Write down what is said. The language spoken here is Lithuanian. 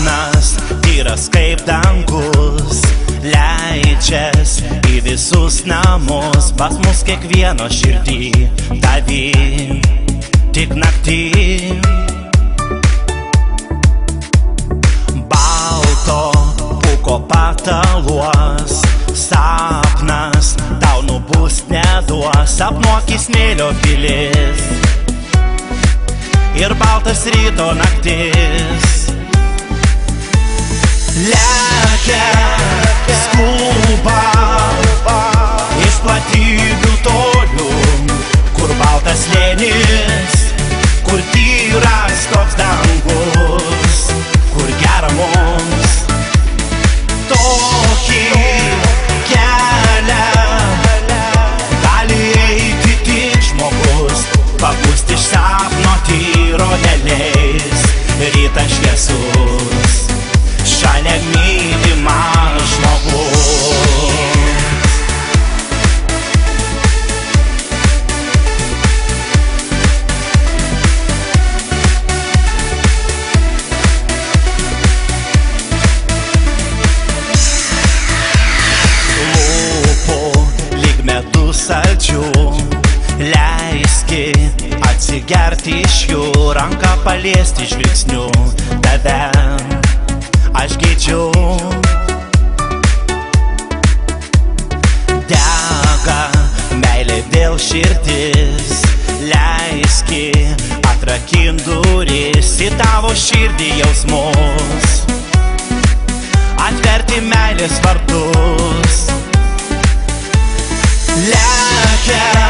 sapnas, tyras kaip dangus, leidžias į visus namus, pas mus kiekvieno širdį, tavy tik naktį. Balto pūko pataluos, sapnas tau nubus neduos, sapnuok į smėlio pilis ir baltas ryto naktis. Lekia, skuba iš platybių tolių, kur baltas slėnis, kur tyras toks dangus, kur gera mums. Tokį kelią gali eiti tik žmogus, pabusti iš sapno tyro neleis rytas šviesus, šalia mylimas žmogus. Saldžių, leiski atsigerti iš jų, ranką paliesti žvilgsniu, tave aš geidžiu. Dega meilė vėl širdis, leiski atrakint duris į tavo širdį jausmus, atverti meilės vartus. Lekia,